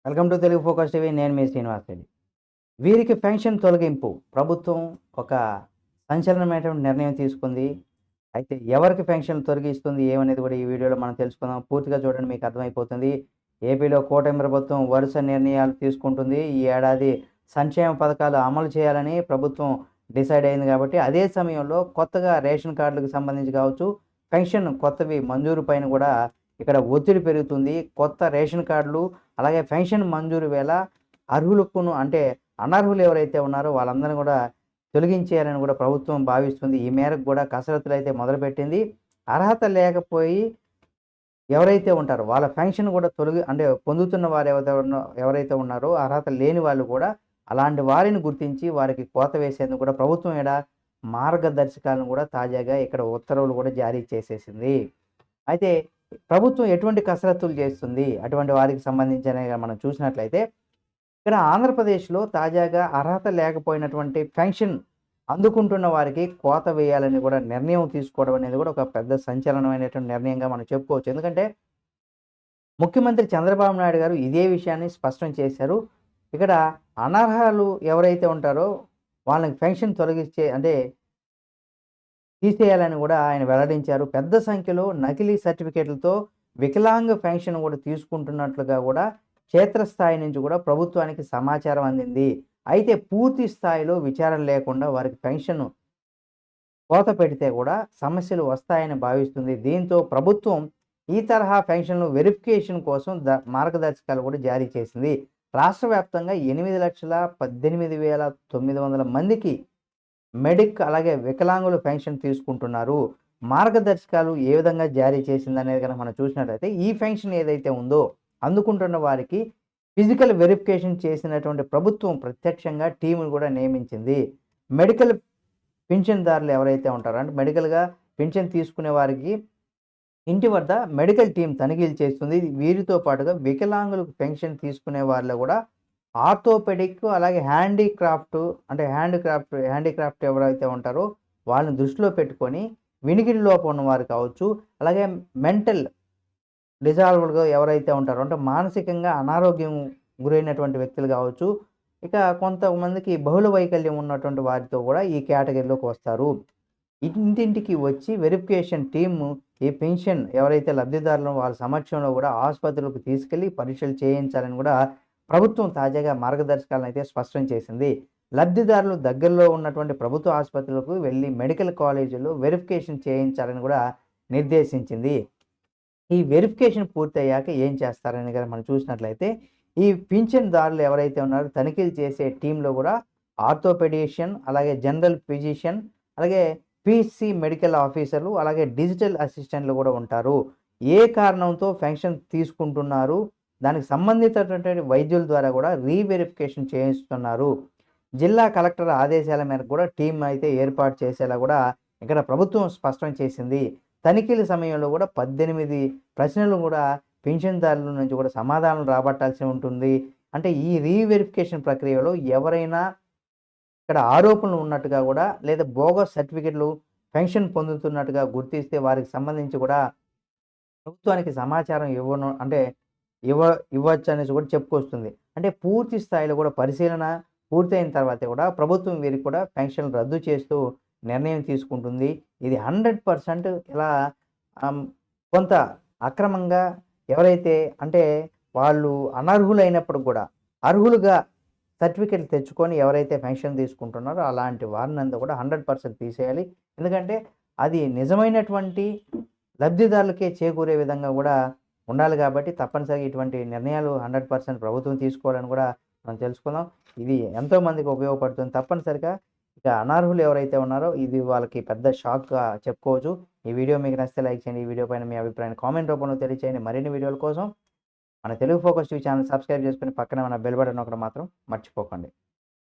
Welcome to Telugu focus TV. నేను మీ శ్రీనివాస్ రెడ్డి. వీరికి pension తొలగింపు ప్రభుత్వం ఒక సంచలనమైనటువంటి నిర్ణయం తీసుకుంది. అయితే ఎవరికి పెన్షన్ తొలగిస్తుంది ఏమనేది కూడా ఈ వీడియోలో మనం తెలుసుకుందాం. పూర్తిగా చూడండి, మీకు అర్థమైపోతుంది. ఏపీలో కూటమి ప్రభుత్వం వరుస నిర్ణయాలు తీసుకుంటుంది. ఈ ఏడాది సంక్షేమ పథకాలు అమలు చేయాలని ప్రభుత్వం డిసైడ్ అయింది కాబట్టి, అదే సమయంలో కొత్తగా రేషన్ కార్డులకు సంబంధించి కావచ్చు, పెన్షన్ కొత్తవి మంజూరు పైన కూడా ఇక్కడ ఒత్తిడి పెరుగుతుంది. కొత్త రేషన్ కార్డులు అలాగే పెన్షన్ మంజూరు వేళ అర్హులకును అంటే అనర్హులు ఎవరైతే ఉన్నారో వాళ్ళందరిని కూడా తొలగించేయాలని కూడా ప్రభుత్వం భావిస్తుంది. ఈ మేరకు కూడా కసరత్తులైతే మొదలుపెట్టింది. అర్హత లేకపోయి ఎవరైతే ఉంటారో వాళ్ళ పెన్షన్ కూడా అంటే పొందుతున్న వారు ఎవరైతే ఉన్నారో అర్హత లేని వాళ్ళు కూడా అలాంటి వారిని గుర్తించి వారికి కోత వేసేందుకు కూడా ప్రభుత్వం మార్గదర్శకాలను కూడా తాజాగా ఇక్కడ ఉత్తర్వులు కూడా జారీ చేసేసింది. అయితే ప్రభుత్వం ఎటువంటి కసరత్తులు చేస్తుంది అటువంటి వారికి సంబంధించినవి మనం చూసినట్లయితే, ఇక్కడ ఆంధ్రప్రదేశ్‌లో తాజాగా అర్హత లేకపోయినటువంటి పెన్షన్ అందుకుంటున్న వారికి కోత వేయాలని కూడా నిర్ణయం తీసుకోవడం అనేది కూడా ఒక పెద్ద సంచలనమైనటువంటి నిర్ణయంగా మనం చెప్పుకోవచ్చు. ఎందుకంటే ముఖ్యమంత్రి చంద్రబాబు నాయుడు గారు ఇదే విషయాన్ని స్పష్టం చేశారు. ఇక్కడ అనర్హులు ఎవరైతే ఉంటారో వాళ్ళకి పెన్షన్ తీసేయాలని కూడా ఆయన వెల్లడించారు. పెద్ద సంఖ్యలో నకిలీ సర్టిఫికేట్లతో వికలాంగ పెన్షన్ కూడా తీసుకుంటున్నట్లుగా కూడా క్షేత్రస్థాయి నుంచి కూడా ప్రభుత్వానికి సమాచారం అందింది. అయితే పూర్తి స్థాయిలో విచారణ లేకుండా వారికి పెన్షన్ కోత పెడితే కూడా సమస్యలు వస్తాయని భావిస్తుంది. దీంతో ప్రభుత్వం ఈ తరహా పెన్షన్లు వెరిఫికేషన్ కోసం మార్గదర్శకాలు కూడా జారీ చేసింది. రాష్ట్ర వ్యాప్తంగా 8,18,900 మందికి అలాగే వికలాంగులు పెన్షన్ తీసుకుంటున్నారు. మార్గదర్శకాలు ఏ విధంగా జారీ చేసిందనేది కనుక మనం చూసినట్లయితే, ఈ పెన్షన్ ఏదైతే ఉందో అందుకుంటున్న వారికి ఫిజికల్ వెరిఫికేషన్ చేసినటువంటి ప్రభుత్వం ప్రత్యక్షంగా టీమును కూడా నియమించింది. మెడికల్ పింఛన్దారులు ఎవరైతే ఉంటారో అంటే మెడికల్‌గా పింఛన్ తీసుకునే వారికి ఇంటి వద్ద మెడికల్ టీమ్ తనిఖీలు చేస్తుంది. వీరితో పాటుగా వికలాంగులకు పెన్షన్ తీసుకునే వారిలో కూడా ఆర్థోపెడిక్ అలాగే హ్యాండీక్రాఫ్ట్ ఎవరైతే ఉంటారో వాళ్ళని దృష్టిలో పెట్టుకొని వినికిడి లోపం ఉన్నవారు కావచ్చు, అలాగే మెంటల్ డిజార్డర్‌గా ఎవరైతే ఉంటారో అంటే మానసికంగా అనారోగ్యం గురైనటువంటి వ్యక్తులు కావచ్చు, ఇక కొంతమందికి బహుళ వైకల్యం ఉన్నటువంటి వారితో కూడా ఈ కేటగిరీలోకి వస్తారు. ఇంటింటికి వచ్చి వెరిఫికేషన్ టీము ఈ పెన్షన్ ఎవరైతే లబ్ధిదారులు వాళ్ళ సమక్షంలో కూడా ఆసుపత్రులకు తీసుకెళ్ళి పరీక్షలు చేయించాలని కూడా ప్రభుత్వం తాజాగా మార్గదర్శకాలను అయితే స్పష్టం చేసింది. లబ్ధిదారులు దగ్గరలో ఉన్నటువంటి ప్రభుత్వ ఆసుపత్రులకు వెళ్ళి మెడికల్ కాలేజీల్లో వెరిఫికేషన్ చేయించాలని కూడా నిర్దేశించింది. ఈ వెరిఫికేషన్ పూర్తయ్యాక ఏం చేస్తారని కనుక మనం చూసినట్లయితే, ఈ పింఛన్దారులు ఎవరైతే ఉన్నారో తనిఖీలు చేసే టీంలో కూడా ఆర్థోపెడిషియన్, అలాగే జనరల్ ఫిజిషియన్, అలాగే పీసీ మెడికల్ ఆఫీసర్లు, అలాగే డిజిటల్ అసిస్టెంట్లు కూడా ఉంటారు. ఏ కారణంతో పెన్షన్ తీసుకుంటున్నారు, దానికి సంబంధించినటువంటి వైద్యుల ద్వారా కూడా రీవెరిఫికేషన్ చేయిస్తున్నారు. జిల్లా కలెక్టర్ ఆదేశాల మేరకు కూడా టీం అయితే ఏర్పాటు చేసేలా కూడా ఇక్కడ ప్రభుత్వం స్పష్టం చేసింది. తనిఖీల సమయంలో కూడా 18 ప్రశ్నలు కూడా పెన్షన్దారుల నుంచి కూడా సమాధానం రాబట్టాల్సి ఉంటుంది. అంటే ఈ రీవెరిఫికేషన్ ప్రక్రియలో ఎవరైనా ఇక్కడ ఆరోపణలు ఉన్నట్టుగా కూడా లేదా బోగస్ సర్టిఫికెట్లు పెన్షన్ పొందుతున్నట్టుగా గుర్తిస్తే వారికి సంబంధించి కూడా ప్రభుత్వానికి సమాచారం ఇవ్వచ్చు అనేసి కూడా చెప్పుకొస్తుంది. అంటే పూర్తి స్థాయిలో కూడా పరిశీలన పూర్తయిన తర్వాతే కూడా ప్రభుత్వం వీరికి కూడా పెన్షన్లు రద్దు చేస్తూ నిర్ణయం తీసుకుంటుంది. ఇది 100% ఇలా కొంత అక్రమంగా ఎవరైతే అంటే వాళ్ళు అనర్హులైనప్పుడు కూడా అర్హులుగా సర్టిఫికెట్లు తెచ్చుకొని ఎవరైతే పెన్షన్ తీసుకుంటున్నారో అలాంటి వారినంతా కూడా 100% తీసేయాలి. ఎందుకంటే అది నిజమైనటువంటి లబ్ధిదారులకే చేకూరే విధంగా కూడా ఉండాలి కాబట్టి తప్పనిసరిగా ఇటువంటి నిర్ణయాలు 100% ప్రభుత్వం తీసుకోవాలని కూడా మనం తెలుసుకుందాం. ఇది ఎంతోమందికి ఉపయోగపడుతుంది. తప్పనిసరిగా ఇక అనర్హులు ఎవరైతే ఉన్నారో ఇది వాళ్ళకి పెద్ద షాక్‌గా చెప్పుకోవచ్చు. ఈ వీడియో మీకు నచ్చితే లైక్ చేయండి. ఈ వీడియో పైన మీ అభిప్రాయాన్ని కామెంట్ రూపంలో తెలియచేయండి. మరిన్ని వీడియోల కోసం మన Telugu focus TV channel subscribe చేసుకొని పక్కనే ఉన్న బెల్ బటన్ నొక్కడం మాత్రం మర్చిపోకండి.